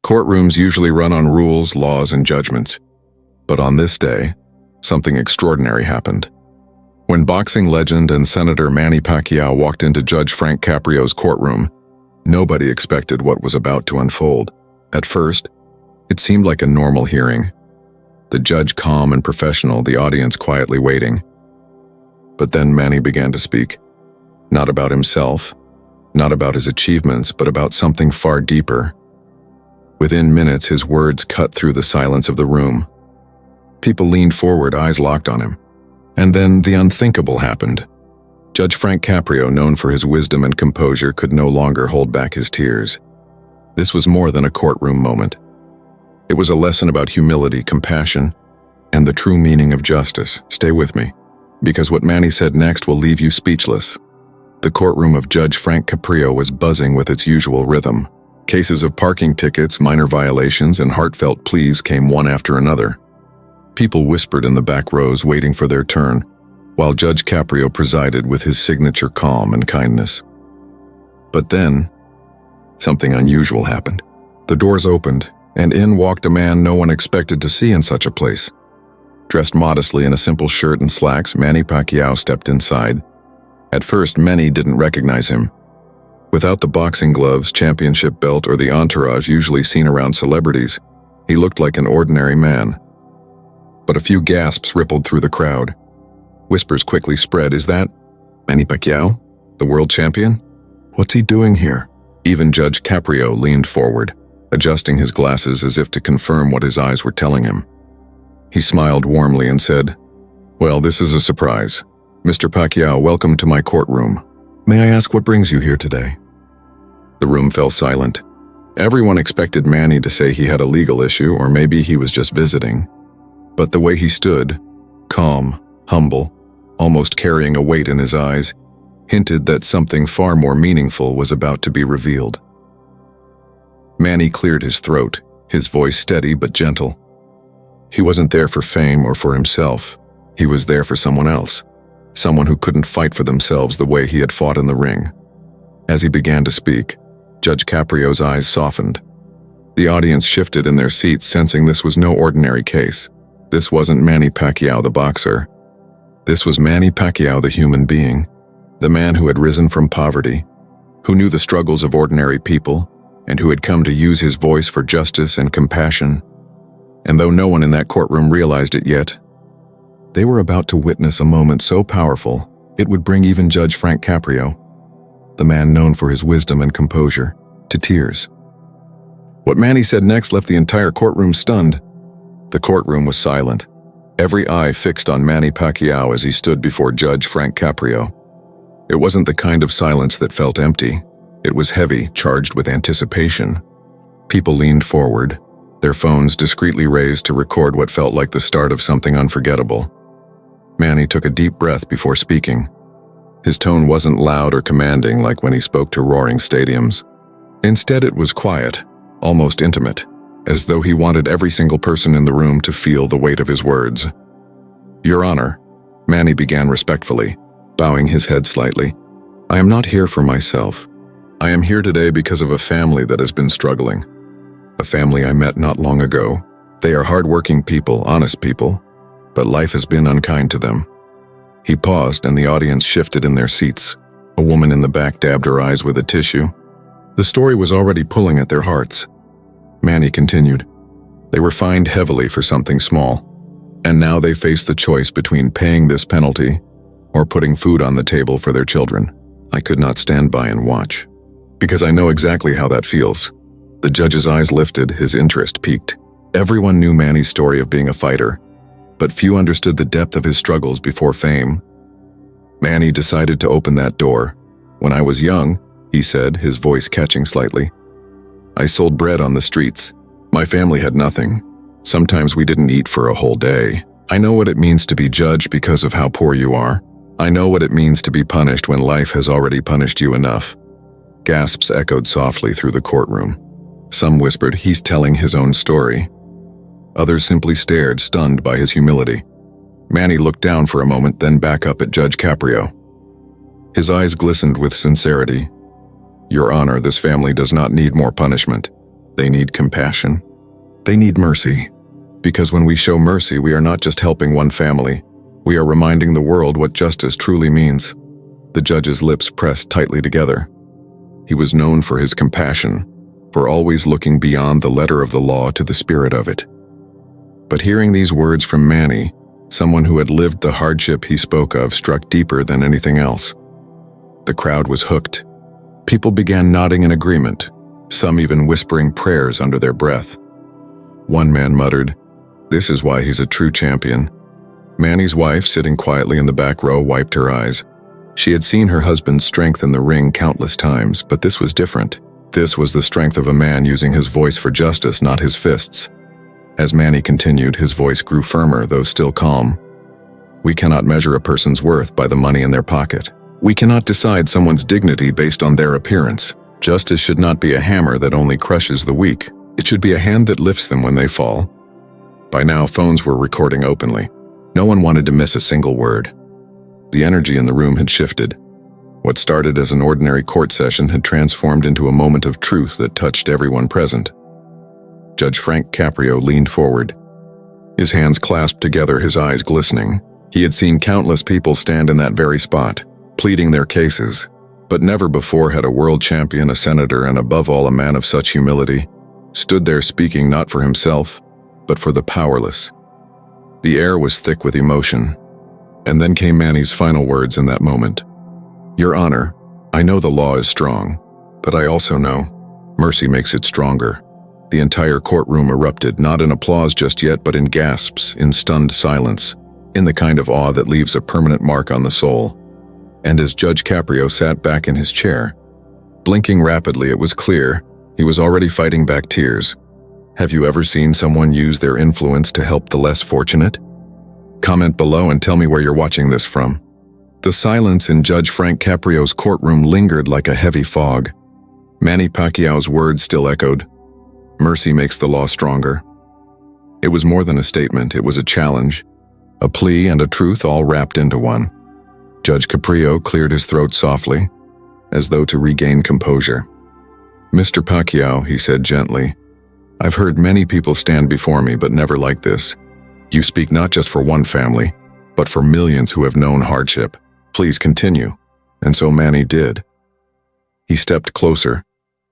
Courtrooms usually run on rules, laws, and judgments. But on this day, something extraordinary happened. When boxing legend and Senator Manny Pacquiao walked into Judge Frank Caprio's courtroom, nobody expected what was about to unfold. At first, it seemed like a normal hearing. The judge calm and professional, the audience quietly waiting. But then Manny began to speak. Not about himself, not about his achievements, but about something far deeper. Within minutes, his words cut through the silence of the room. People leaned forward, eyes locked on him. And then the unthinkable happened. Judge Frank Caprio, known for his wisdom and composure, could no longer hold back his tears. This was more than a courtroom moment. It was a lesson about humility, compassion, and the true meaning of justice. Stay with me, because what Manny said next will leave you speechless. The courtroom of Judge Frank Caprio was buzzing with its usual rhythm. Cases of parking tickets, minor violations, and heartfelt pleas came one after another. People whispered in the back rows, waiting for their turn, while Judge Caprio presided with his signature calm and kindness. But then, something unusual happened. The doors opened, and in walked a man no one expected to see in such a place. Dressed modestly in a simple shirt and slacks, Manny Pacquiao stepped inside. At first, many didn't recognize him. Without the boxing gloves, championship belt, or the entourage usually seen around celebrities, he looked like an ordinary man. But a few gasps rippled through the crowd. Whispers quickly spread. Is that Manny Pacquiao, the world champion? What's he doing here? Even Judge Caprio leaned forward, adjusting his glasses as if to confirm what his eyes were telling him. He smiled warmly and said, "Well, this is a surprise. Mr. Pacquiao, welcome to my courtroom. May I ask what brings you here today?" The room fell silent. Everyone expected Manny to say he had a legal issue, or maybe he was just visiting. But the way he stood, calm, humble, almost carrying a weight in his eyes, hinted that something far more meaningful was about to be revealed. Manny cleared his throat, his voice steady but gentle. He wasn't there for fame or for himself. He was there for someone else, someone who couldn't fight for themselves the way he had fought in the ring. As he began to speak, Judge Caprio's eyes softened. The audience shifted in their seats, sensing this was no ordinary case. This wasn't Manny Pacquiao the boxer. This was Manny Pacquiao the human being, the man who had risen from poverty, who knew the struggles of ordinary people, and who had come to use his voice for justice and compassion. And though no one in that courtroom realized it yet, they were about to witness a moment so powerful, it would bring even Judge Frank Caprio, the man known for his wisdom and composure, to tears. What Manny said next left the entire courtroom stunned. The courtroom was silent, every eye fixed on Manny Pacquiao as he stood before Judge Frank Caprio. It wasn't the kind of silence that felt empty. It was heavy, charged with anticipation. People leaned forward, their phones discreetly raised to record what felt like the start of something unforgettable. Manny took a deep breath before speaking. His tone wasn't loud or commanding like when he spoke to roaring stadiums. Instead, it was quiet, almost intimate, as though he wanted every single person in the room to feel the weight of his words. "Your Honor," Manny began respectfully, bowing his head slightly, "I am not here for myself. I am here today because of a family that has been struggling. A family I met not long ago. They are hardworking people, honest people, but life has been unkind to them." He paused and the audience shifted in their seats. A woman in the back dabbed her eyes with a tissue. The story was already pulling at their hearts. Manny continued. They were fined heavily for something small, and now they face the choice between paying this penalty or putting food on the table for their children. I could not stand by and watch, because I know exactly how that feels. The judge's eyes lifted, his interest peaked. Everyone knew Manny's story of being a fighter, but few understood the depth of his struggles before fame. Manny decided to open that door. "When I was young," he said, his voice catching slightly, "I sold bread on the streets. My family had nothing. Sometimes we didn't eat for a whole day. I know what it means to be judged because of how poor you are. I know what it means to be punished when life has already punished you enough." Gasps echoed softly through the courtroom. Some whispered, "He's telling his own story." Others simply stared, stunned by his humility. Manny looked down for a moment, then back up at Judge Caprio. His eyes glistened with sincerity. "Your Honor, this family does not need more punishment. They need compassion. They need mercy. Because when we show mercy, we are not just helping one family. We are reminding the world what justice truly means. The judge's lips pressed tightly together. He was known for his compassion, for always looking beyond the letter of the law to the spirit of it. But hearing these words from Manny, someone who had lived the hardship he spoke of, struck deeper than anything else. The crowd was hooked. People began nodding in agreement, some even whispering prayers under their breath. One man muttered, "This is why he's a true champion." Manny's wife, sitting quietly in the back row, wiped her eyes. She had seen her husband's strength in the ring countless times, but this was different. This was the strength of a man using his voice for justice, not his fists. As Manny continued, his voice grew firmer, though still calm. We cannot measure a person's worth by the money in their pocket. We cannot decide someone's dignity based on their appearance. Justice should not be a hammer that only crushes the weak. It should be a hand that lifts them when they fall. By now, phones were recording openly. No one wanted to miss a single word. The energy in the room had shifted. What started as an ordinary court session had transformed into a moment of truth that touched everyone present. Judge Frank Caprio leaned forward. His hands clasped together, his eyes glistening. He had seen countless people stand in that very spot, pleading their cases, but never before had a world champion, a senator, and above all a man of such humility, stood there speaking not for himself, but for the powerless. The air was thick with emotion. And then came Manny's final words in that moment. "Your Honor, I know the law is strong, but I also know mercy makes it stronger." The entire courtroom erupted, not in applause just yet, but in gasps, in stunned silence, in the kind of awe that leaves a permanent mark on the soul. And as Judge Caprio sat back in his chair, blinking rapidly, it was clear he was already fighting back tears. Have you ever seen someone use their influence to help the less fortunate? Comment below and tell me where you're watching this from. The silence in Judge Frank Caprio's courtroom lingered like a heavy fog. Manny Pacquiao's words still echoed. Mercy makes the law stronger. It was more than a statement, it was a challenge, a plea and a truth all wrapped into one. Judge Caprio cleared his throat softly, as though to regain composure. "Mr. Pacquiao," he said gently, "I've heard many people stand before me, but never like this. You speak not just for one family, but for millions who have known hardship. Please continue." And so Manny did. He stepped closer,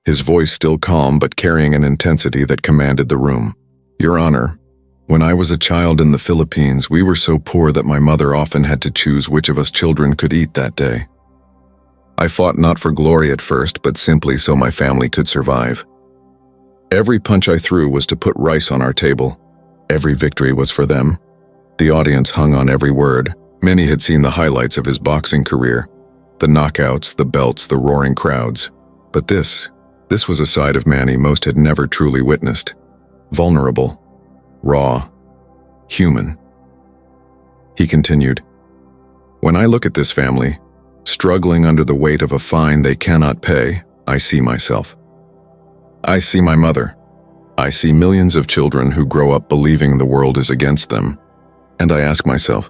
his voice still calm but carrying an intensity that commanded the room. "Your Honor, when I was a child in the Philippines, we were so poor that my mother often had to choose which of us children could eat that day. I fought not for glory at first, but simply so my family could survive. Every punch I threw was to put rice on our table. Every victory was for them." The audience hung on every word. Many had seen the highlights of his boxing career, the knockouts, the belts, the roaring crowds. But this was a side of Manny most had never truly witnessed. Vulnerable, raw, human. He continued, "When I look at this family, struggling under the weight of a fine they cannot pay, I see myself. I see my mother. I see millions of children who grow up believing the world is against them. And I ask myself,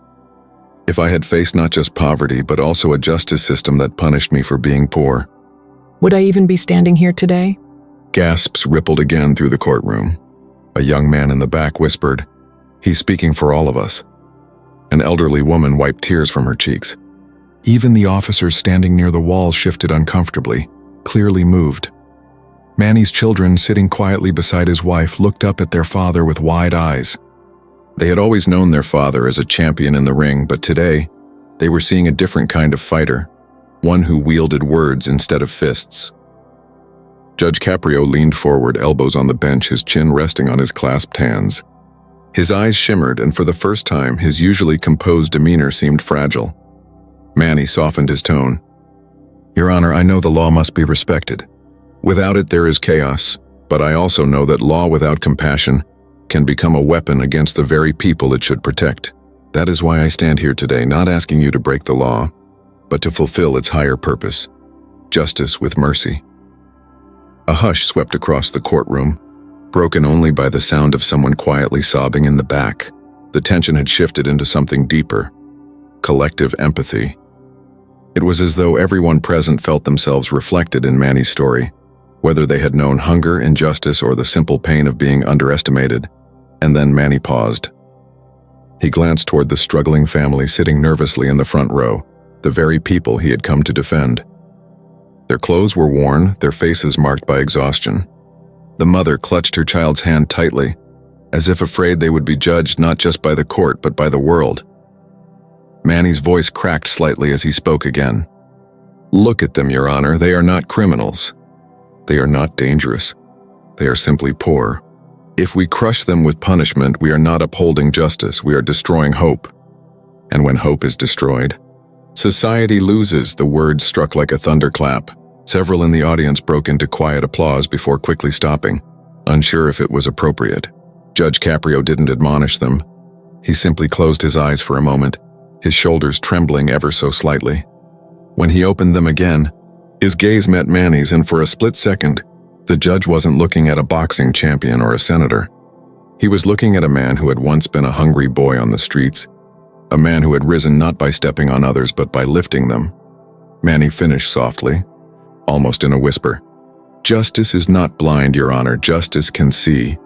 if I had faced not just poverty, but also a justice system that punished me for being poor, would I even be standing here today?" Gasps rippled again through the courtroom. A young man in the back whispered, "He's speaking for all of us." An elderly woman wiped tears from her cheeks. Even the officers standing near the wall shifted uncomfortably, clearly moved. Manny's children, sitting quietly beside his wife, looked up at their father with wide eyes. They had always known their father as a champion in the ring, but today, they were seeing a different kind of fighter, one who wielded words instead of fists. Judge Caprio leaned forward, elbows on the bench, his chin resting on his clasped hands. His eyes shimmered, and for the first time, his usually composed demeanor seemed fragile. Manny softened his tone. "Your Honor, I know the law must be respected. Without it, there is chaos, but I also know that law without compassion can become a weapon against the very people it should protect. That is why I stand here today, not asking you to break the law, but to fulfill its higher purpose, justice with mercy." A hush swept across the courtroom, broken only by the sound of someone quietly sobbing in the back. The tension had shifted into something deeper, collective empathy. It was as though everyone present felt themselves reflected in Manny's story. whether they had known hunger, injustice, or the simple pain of being underestimated. And then Manny paused. He glanced toward the struggling family sitting nervously in the front row, the very people he had come to defend. Their clothes were worn, their faces marked by exhaustion. The mother clutched her child's hand tightly, as if afraid they would be judged not just by the court but by the world. Manny's voice cracked slightly as he spoke again. "Look at them, Your Honor. They are not criminals. They are not dangerous. They are simply poor. If we crush them with punishment, we are not upholding justice, we are destroying hope. And when hope is destroyed, society loses." The words struck like a thunderclap. Several in the audience broke into quiet applause before quickly stopping, unsure if it was appropriate. Judge Caprio didn't admonish them. He simply closed his eyes for a moment, his shoulders trembling ever so slightly. When he opened them again, his gaze met Manny's, and for a split second, the judge wasn't looking at a boxing champion or a senator. He was looking at a man who had once been a hungry boy on the streets, a man who had risen not by stepping on others but by lifting them. Manny finished softly, almost in a whisper. "Justice is not blind, Your Honor. Justice can see,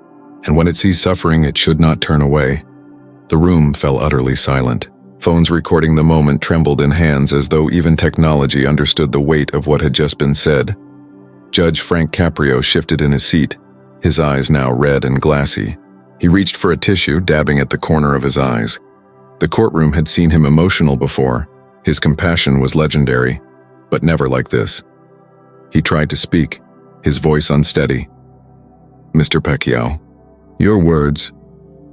and when it sees suffering, it should not turn away." The room fell utterly silent. Phones recording the moment trembled in hands as though even technology understood the weight of what had just been said. Judge Frank Caprio shifted in his seat, his eyes now red and glassy. He reached for a tissue, dabbing at the corner of his eyes. The courtroom had seen him emotional before. His compassion was legendary, but never like this. He tried to speak, his voice unsteady. "Mr. Pacquiao, your words..."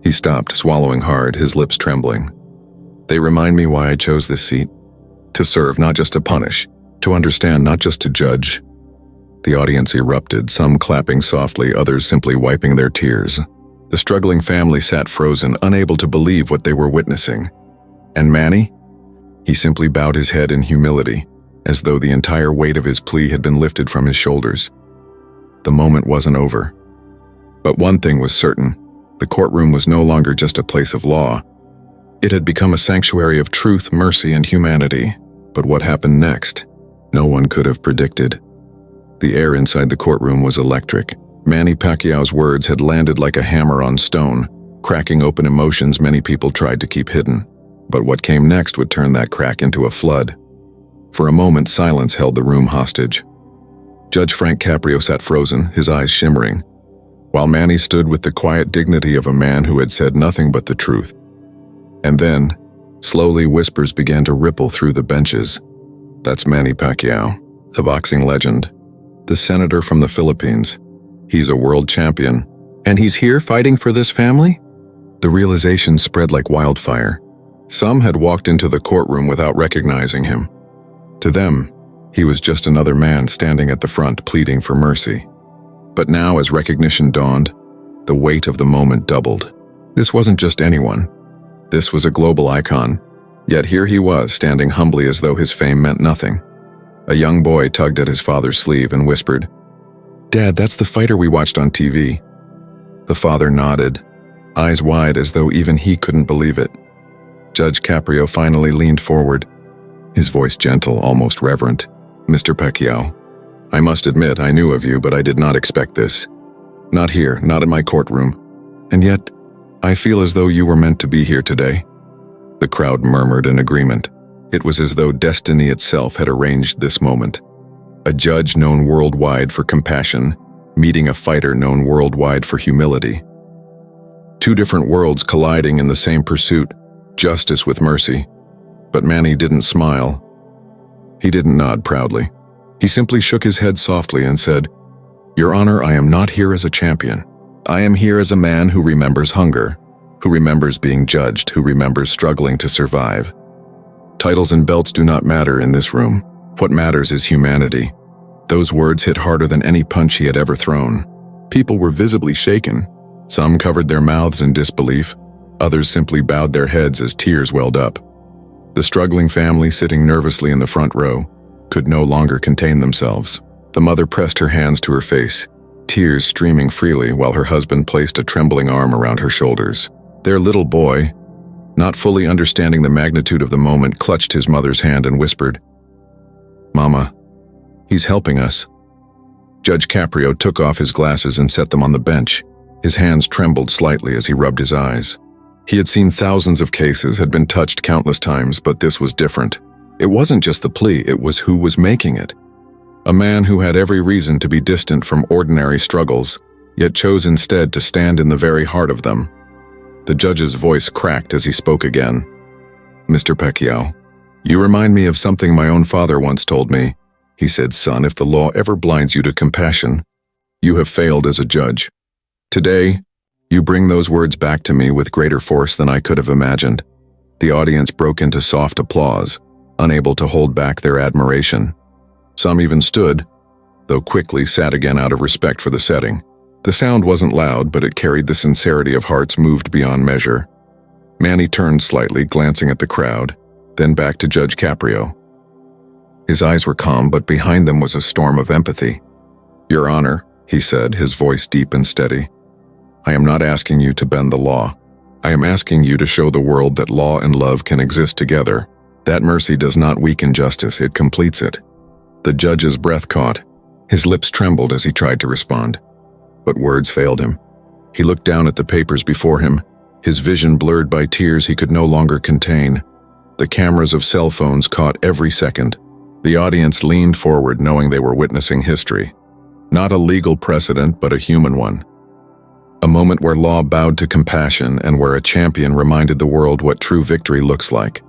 He stopped, swallowing hard, his lips trembling. "They remind me why I chose this seat. To serve, not just to punish. To understand, not just to judge." The audience erupted, some clapping softly, others simply wiping their tears. The struggling family sat frozen, unable to believe what they were witnessing. And Manny? He simply bowed his head in humility, as though the entire weight of his plea had been lifted from his shoulders. The moment wasn't over. But one thing was certain: the courtroom was no longer just a place of law. It had become a sanctuary of truth, mercy, and humanity. But what happened next? No one could have predicted. The air inside the courtroom was electric. Manny Pacquiao's words had landed like a hammer on stone, cracking open emotions many people tried to keep hidden. But what came next would turn that crack into a flood. For a moment, silence held the room hostage. Judge Frank Caprio sat frozen, his eyes shimmering, while Manny stood with the quiet dignity of a man who had said nothing but the truth. And then, slowly, whispers began to ripple through the benches. "That's Manny Pacquiao, the boxing legend, the senator from the Philippines. He's a world champion. And he's here fighting for this family?" The realization spread like wildfire. Some had walked into the courtroom without recognizing him. To them, he was just another man standing at the front pleading for mercy. But now, as recognition dawned, the weight of the moment doubled. This wasn't just anyone. This was a global icon. Yet here he was, standing humbly as though his fame meant nothing. A young boy tugged at his father's sleeve and whispered, "Dad, that's the fighter we watched on TV." The father nodded, eyes wide as though even he couldn't believe it. Judge Caprio finally leaned forward, his voice gentle, almost reverent. "Mr. Pacquiao, I must admit I knew of you, but I did not expect this. Not here, not in my courtroom. And yet, I feel as though you were meant to be here today." The crowd murmured in agreement. It was as though destiny itself had arranged this moment. A judge known worldwide for compassion, meeting a fighter known worldwide for humility. Two different worlds colliding in the same pursuit, justice with mercy. But Manny didn't smile. He didn't nod proudly. He simply shook his head softly and said, "Your Honor, I am not here as a champion. I am here as a man who remembers hunger, who remembers being judged, who remembers struggling to survive. Titles and belts do not matter in this room. What matters is humanity." Those words hit harder than any punch he had ever thrown. People were visibly shaken. Some covered their mouths in disbelief. Others simply bowed their heads as tears welled up. The struggling family sitting nervously in the front row could no longer contain themselves. The mother pressed her hands to her face, tears streaming freely while her husband placed a trembling arm around her shoulders. Their little boy, not fully understanding the magnitude of the moment, clutched his mother's hand and whispered, "Mama, he's helping us." Judge Caprio took off his glasses and set them on the bench. His hands trembled slightly as he rubbed his eyes. He had seen thousands of cases, had been touched countless times, but this was different. It wasn't just the plea, it was who was making it. A man who had every reason to be distant from ordinary struggles, yet chose instead to stand in the very heart of them. The judge's voice cracked as he spoke again. "Mr. Pacquiao, you remind me of something my own father once told me. He said, 'Son, if the law ever blinds you to compassion, you have failed as a judge.' Today, you bring those words back to me with greater force than I could have imagined." The audience broke into soft applause, unable to hold back their admiration. Some even stood, though quickly sat again out of respect for the setting. The sound wasn't loud, but it carried the sincerity of hearts moved beyond measure. Manny turned slightly, glancing at the crowd, then back to Judge Caprio. His eyes were calm, but behind them was a storm of empathy. "Your Honor," he said, his voice deep and steady, "I am not asking you to bend the law. I am asking you to show the world that law and love can exist together. That mercy does not weaken justice, it completes it." The judge's breath caught. His lips trembled as he tried to respond, but words failed him. He looked down at the papers before him, his vision blurred by tears he could no longer contain. The cameras of cell phones caught every second. The audience leaned forward, knowing they were witnessing history. Not a legal precedent, but a human one. A moment where law bowed to compassion and where a champion reminded the world what true victory looks like.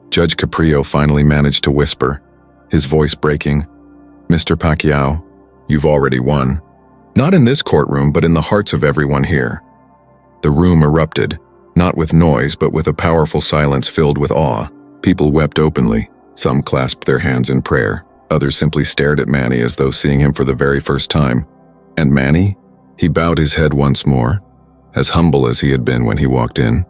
Judge Caprio finally managed to whisper, his voice breaking, "Mr. Pacquiao, you've already won. Not in this courtroom, but in the hearts of everyone here." The room erupted, not with noise, but with a powerful silence filled with awe. People wept openly. Some clasped their hands in prayer. Others simply stared at Manny as though seeing him for the very first time. And Manny? He bowed his head once more, as humble as he had been when he walked in.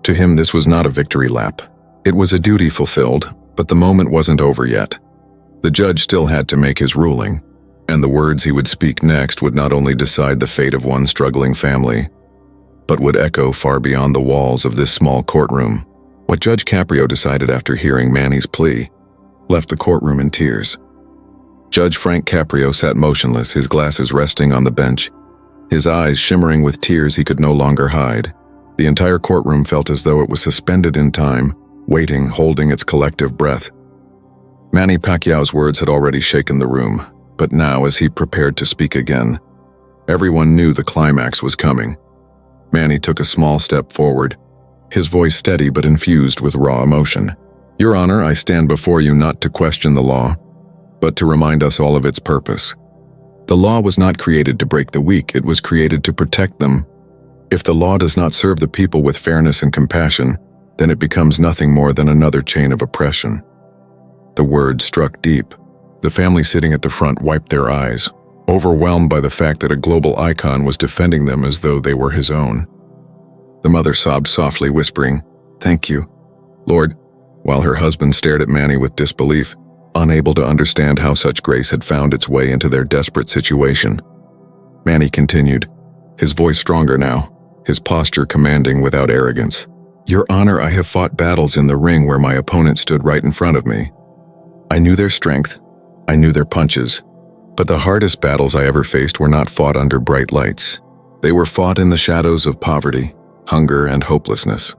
To him, this was not a victory lap. It was a duty fulfilled, but the moment wasn't over yet. The judge still had to make his ruling, and the words he would speak next would not only decide the fate of one struggling family, but would echo far beyond the walls of this small courtroom. What Judge Caprio decided after hearing Manny's plea left the courtroom in tears. Judge Frank Caprio sat motionless, his glasses resting on the bench, his eyes shimmering with tears he could no longer hide. The entire courtroom felt as though it was suspended in time, waiting, holding its collective breath. Manny Pacquiao's words had already shaken the room, but now, as he prepared to speak again, everyone knew the climax was coming. Manny took a small step forward, his voice steady but infused with raw emotion. "Your Honor, I stand before you not to question the law, but to remind us all of its purpose. The law was not created to break the weak, it was created to protect them. If the law does not serve the people with fairness and compassion, then it becomes nothing more than another chain of oppression." The words struck deep. The family sitting at the front wiped their eyes, overwhelmed by the fact that a global icon was defending them as though they were his own. The mother sobbed softly, whispering, "Thank you, Lord," while her husband stared at Manny with disbelief, unable to understand how such grace had found its way into their desperate situation. Manny continued, his voice stronger now, his posture commanding without arrogance. "Your Honor, I have fought battles in the ring where my opponent stood right in front of me. I knew their strength, I knew their punches, but the hardest battles I ever faced were not fought under bright lights. They were fought in the shadows of poverty, hunger, and hopelessness.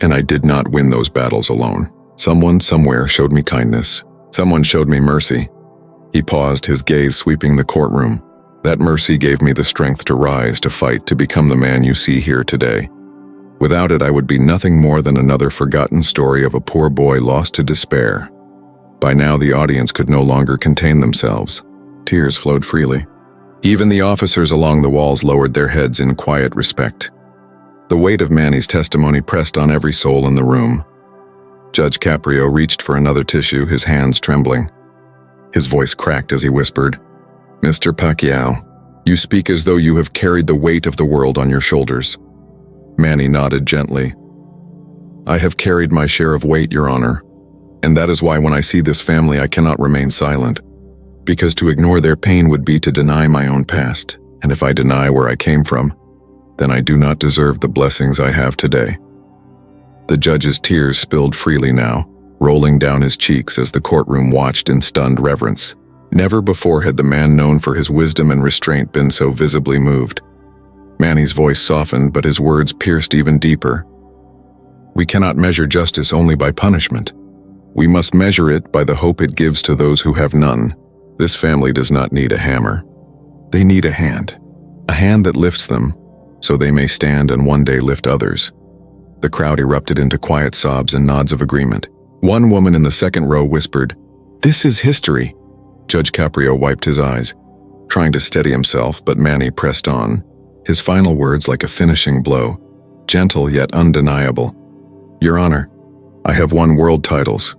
And I did not win those battles alone. Someone somewhere showed me kindness. Someone showed me mercy." He paused, his gaze sweeping the courtroom. "That mercy gave me the strength to rise, to fight, to become the man you see here today. Without it, I would be nothing more than another forgotten story of a poor boy lost to despair." By now, the audience could no longer contain themselves. Tears flowed freely. Even the officers along the walls lowered their heads in quiet respect. The weight of Manny's testimony pressed on every soul in the room. Judge Caprio reached for another tissue, his hands trembling. His voice cracked as he whispered, "Mr. Pacquiao, you speak as though you have carried the weight of the world on your shoulders." Manny nodded gently. "I have carried my share of weight, Your Honor, and that is why when I see this family I cannot remain silent, because to ignore their pain would be to deny my own past, and if I deny where I came from, then I do not deserve the blessings I have today." The judge's tears spilled freely now, rolling down his cheeks as the courtroom watched in stunned reverence. Never before had the man known for his wisdom and restraint been so visibly moved. Manny's voice softened, but his words pierced even deeper. We cannot measure justice only by punishment. We must measure it by the hope it gives to those who have none. This family does not need a hammer. They need a hand that lifts them, so they may stand and one day lift others. The crowd erupted into quiet sobs and nods of agreement. One woman in the second row whispered, "This is history." Judge Caprio wiped his eyes, trying to steady himself, but Manny pressed on, his final words like a finishing blow, gentle yet undeniable. "Your Honor, I have won world titles.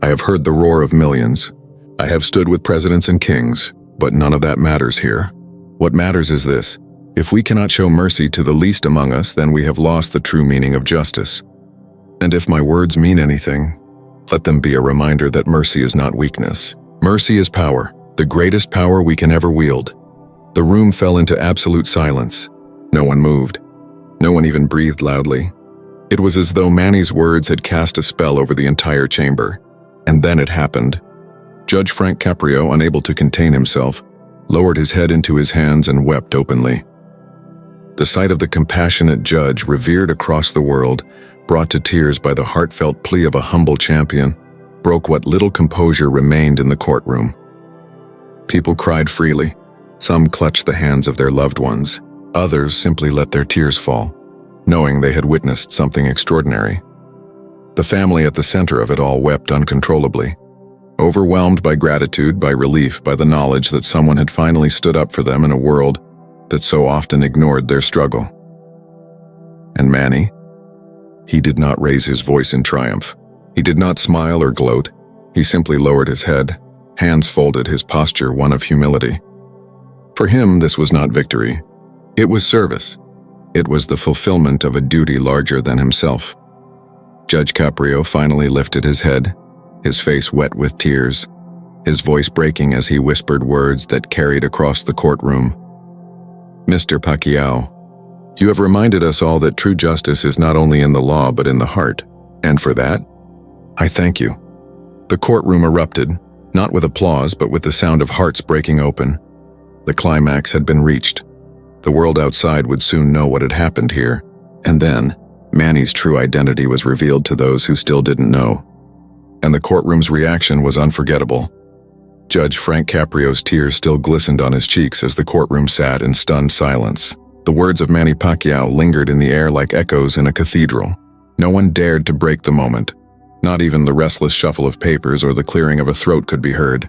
I have heard the roar of millions. I have stood with presidents and kings, but none of that matters here. What matters is this. If we cannot show mercy to the least among us, then we have lost the true meaning of justice. And if my words mean anything, let them be a reminder that mercy is not weakness. Mercy is power, the greatest power we can ever wield." The room fell into absolute silence. No one moved. No one even breathed loudly. It was as though Manny's words had cast a spell over the entire chamber. And then it happened. Judge Frank Caprio, unable to contain himself, lowered his head into his hands and wept openly. The sight of the compassionate judge, revered across the world, brought to tears by the heartfelt plea of a humble champion, broke what little composure remained in the courtroom. People cried freely. Some clutched the hands of their loved ones. Others simply let their tears fall, knowing they had witnessed something extraordinary. The family at the center of it all wept uncontrollably, overwhelmed by gratitude, by relief, by the knowledge that someone had finally stood up for them in a world that so often ignored their struggle. And Manny? He did not raise his voice in triumph. He did not smile or gloat. He simply lowered his head, hands folded, his posture one of humility. For him, this was not victory. It was service. It was the fulfillment of a duty larger than himself. Judge Caprio finally lifted his head, his face wet with tears, his voice breaking as he whispered words that carried across the courtroom. "Mr. Pacquiao, you have reminded us all that true justice is not only in the law but in the heart, and for that, I thank you." The courtroom erupted, not with applause but with the sound of hearts breaking open. The climax had been reached. The world outside would soon know what had happened here, and then Manny's true identity was revealed to those who still didn't know. And the courtroom's reaction was unforgettable. Judge Frank Caprio's tears still glistened on his cheeks as the courtroom sat in stunned silence. The words of Manny Pacquiao lingered in the air like echoes in a cathedral. No one dared to break the moment. Not even the restless shuffle of papers or the clearing of a throat could be heard.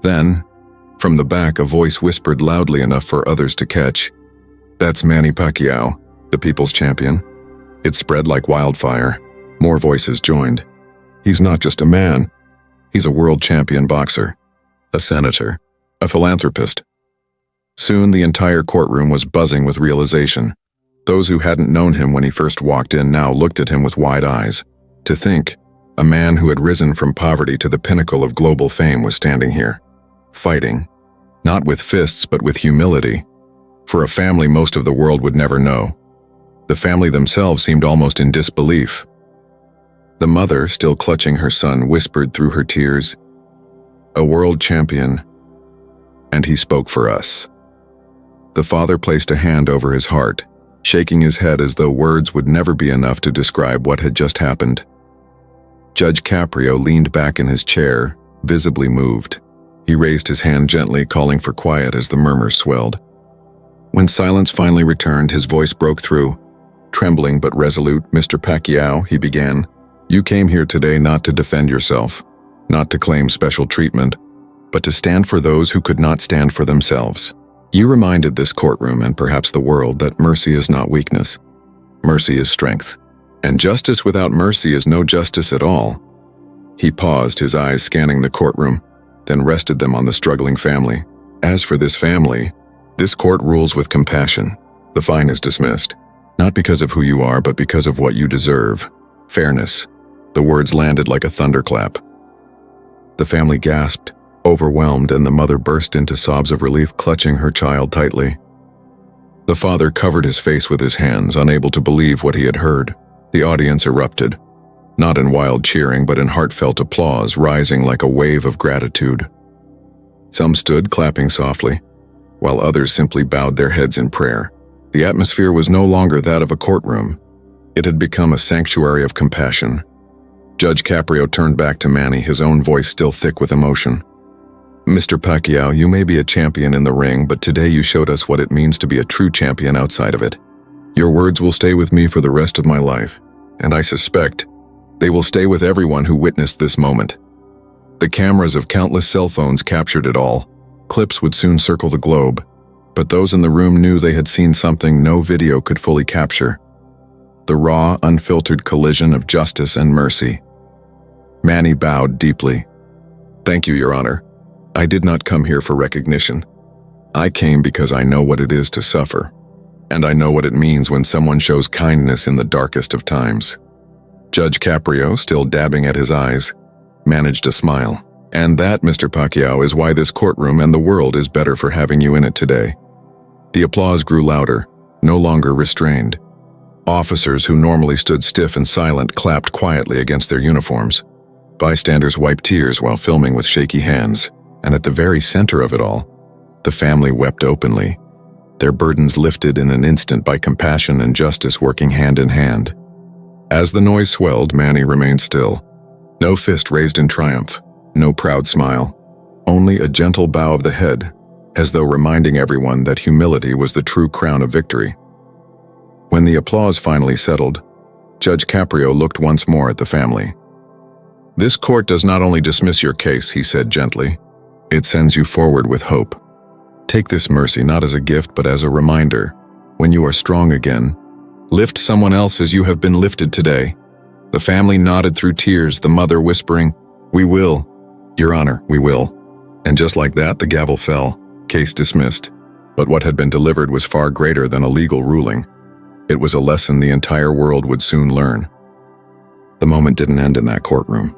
Then, from the back, a voice whispered loudly enough for others to catch. "That's Manny Pacquiao, the people's champion." It spread like wildfire. More voices joined. "He's not just a man. He's a world champion boxer, a senator, a philanthropist." Soon the entire courtroom was buzzing with realization. Those who hadn't known him when he first walked in now looked at him with wide eyes. To think, a man who had risen from poverty to the pinnacle of global fame was standing here, fighting, not with fists but with humility, for a family most of the world would never know. The family themselves seemed almost in disbelief. The mother, still clutching her son, whispered through her tears, "A world champion, and he spoke for us." The father placed a hand over his heart, shaking his head as though words would never be enough to describe what had just happened. Judge Caprio leaned back in his chair, visibly moved. He raised his hand gently, calling for quiet as the murmurs swelled. When silence finally returned, his voice broke through. Trembling but resolute, "Mr. Pacquiao," he began, "you came here today not to defend yourself, not to claim special treatment, but to stand for those who could not stand for themselves. You reminded this courtroom and perhaps the world that mercy is not weakness. Mercy is strength. And justice without mercy is no justice at all." He paused, his eyes scanning the courtroom, then rested them on the struggling family. "As for this family, this court rules with compassion. The fine is dismissed, not because of who you are, but because of what you deserve. Fairness." The words landed like a thunderclap. The family gasped, overwhelmed, and the mother burst into sobs of relief, clutching her child tightly. The father covered his face with his hands, unable to believe what he had heard. The audience erupted, not in wild cheering, but in heartfelt applause, rising like a wave of gratitude. Some stood clapping softly, while others simply bowed their heads in prayer. The atmosphere was no longer that of a courtroom. It had become a sanctuary of compassion. Judge Caprio turned back to Manny, his own voice still thick with emotion. "Mr. Pacquiao, you may be a champion in the ring, but today you showed us what it means to be a true champion outside of it. Your words will stay with me for the rest of my life, and I suspect they will stay with everyone who witnessed this moment." The cameras of countless cell phones captured it all. Clips would soon circle the globe, but those in the room knew they had seen something no video could fully capture. The raw, unfiltered collision of justice and mercy. Manny bowed deeply. "Thank you, Your Honor. I did not come here for recognition. I came because I know what it is to suffer, and I know what it means when someone shows kindness in the darkest of times." Judge Caprio, still dabbing at his eyes, managed a smile. "And that, Mr. Pacquiao, is why this courtroom and the world is better for having you in it today." The applause grew louder, no longer restrained. Officers who normally stood stiff and silent clapped quietly against their uniforms. Bystanders wiped tears while filming with shaky hands, and at the very center of it all, the family wept openly, their burdens lifted in an instant by compassion and justice working hand in hand. As the noise swelled, Manny remained still. No fist raised in triumph, no proud smile, only a gentle bow of the head, as though reminding everyone that humility was the true crown of victory. When the applause finally settled, Judge Caprio looked once more at the family. "This court does not only dismiss your case," he said gently, "it sends you forward with hope. Take this mercy not as a gift but as a reminder. When you are strong again, lift someone else as you have been lifted today." The family nodded through tears, the mother whispering, "We will, Your Honor, we will." And just like that, the gavel fell, case dismissed. But what had been delivered was far greater than a legal ruling. It was a lesson the entire world would soon learn. The moment didn't end in that courtroom.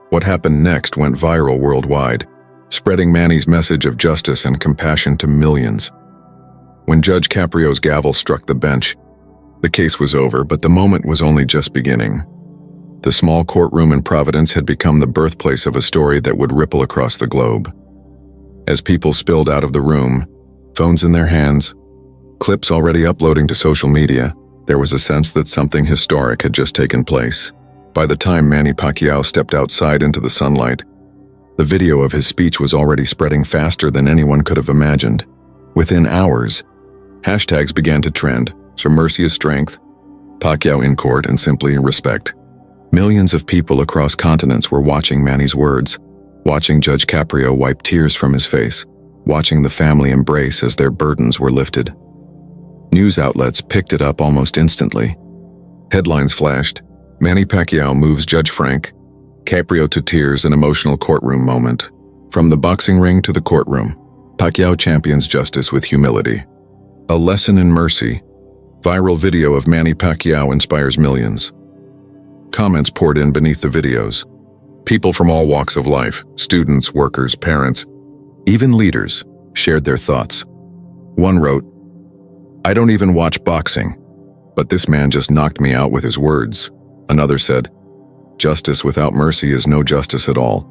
What happened next went viral worldwide, spreading Manny's message of justice and compassion to millions. When Judge Caprio's gavel struck the bench, the case was over, but the moment was only just beginning. The small courtroom in Providence had become the birthplace of a story that would ripple across the globe. As people spilled out of the room, phones in their hands, clips already uploading to social media, there was a sense that something historic had just taken place. By the time Manny Pacquiao stepped outside into the sunlight, the video of his speech was already spreading faster than anyone could have imagined. Within hours, hashtags began to trend: "So Mercy is strength," "Pacquiao in court," and simply "respect." Millions of people across continents were watching Manny's words, watching Judge Caprio wipe tears from his face, watching the family embrace as their burdens were lifted. News outlets picked it up almost instantly. Headlines flashed: "Manny Pacquiao moves Judge Frank Caprio to tears, an emotional courtroom moment." From the boxing ring to the courtroom, Pacquiao champions justice with humility. A lesson in mercy. Viral video of Manny Pacquiao inspires millions. Comments poured in beneath the videos. People from all walks of life, students, workers, parents, even leaders, shared their thoughts. One wrote, "I don't even watch boxing, but this man just knocked me out with his words." Another said, "Justice without mercy is no justice at all."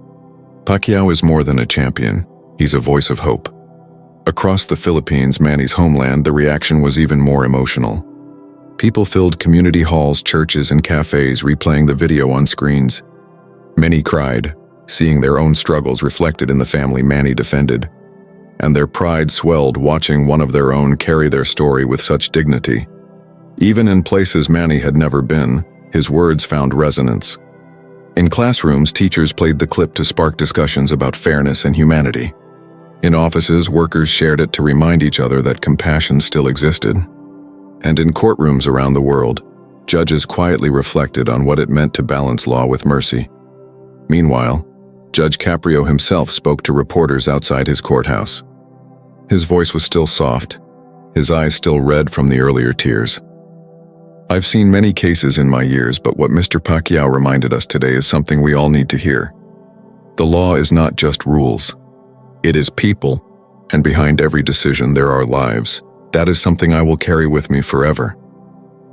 Pacquiao is more than a champion. He's a voice of hope. Across the Philippines, Manny's homeland, the reaction was even more emotional. People filled community halls, churches, and cafes, replaying the video on screens. Many cried, seeing their own struggles reflected in the family Manny defended. And their pride swelled watching one of their own carry their story with such dignity. Even in places Manny had never been, his words found resonance. In classrooms, teachers played the clip to spark discussions about fairness and humanity. In offices, workers shared it to remind each other that compassion still existed. And in courtrooms around the world, judges quietly reflected on what it meant to balance law with mercy. Meanwhile, Judge Caprio himself spoke to reporters outside his courthouse. His voice was still soft, his eyes still red from the earlier tears. "I've seen many cases in my years, but what Mr. Pacquiao reminded us today is something we all need to hear. The law is not just rules. It is people, and behind every decision there are lives. That is something I will carry with me forever."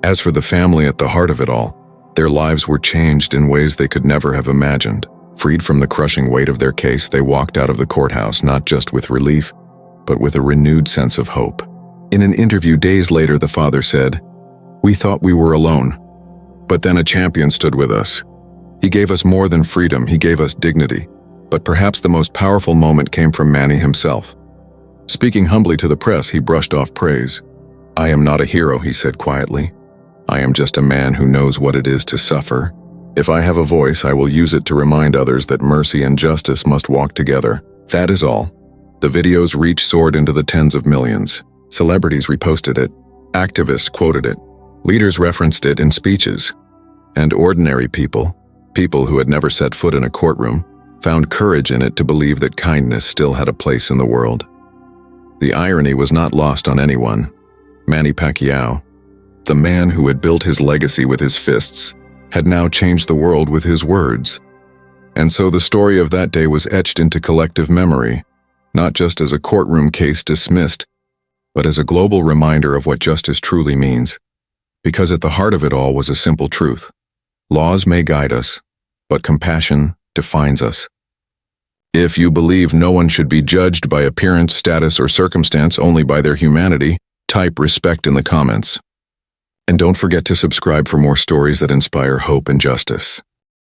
As for the family at the heart of it all, their lives were changed in ways they could never have imagined. Freed from the crushing weight of their case, they walked out of the courthouse not just with relief, but with a renewed sense of hope. In an interview days later, the father said, "We thought we were alone, but then a champion stood with us. He gave us more than freedom, he gave us dignity." But perhaps the most powerful moment came from Manny himself. Speaking humbly to the press, he brushed off praise. "I am not a hero," he said quietly. "I am just a man who knows what it is to suffer. If I have a voice, I will use it to remind others that mercy and justice must walk together. That is all." The video's reach soared into the tens of millions. Celebrities reposted it. Activists quoted it. Leaders referenced it in speeches. And ordinary people, people who had never set foot in a courtroom, found courage in it to believe that kindness still had a place in the world. The irony was not lost on anyone. Manny Pacquiao, the man who had built his legacy with his fists, had now changed the world with his words. And so the story of that day was etched into collective memory, not just as a courtroom case dismissed, but as a global reminder of what justice truly means. Because at the heart of it all was a simple truth. Laws may guide us, but compassion defines us. If you believe no one should be judged by appearance, status, or circumstance, only by their humanity, type respect in the comments. And don't forget to subscribe for more stories that inspire hope and justice.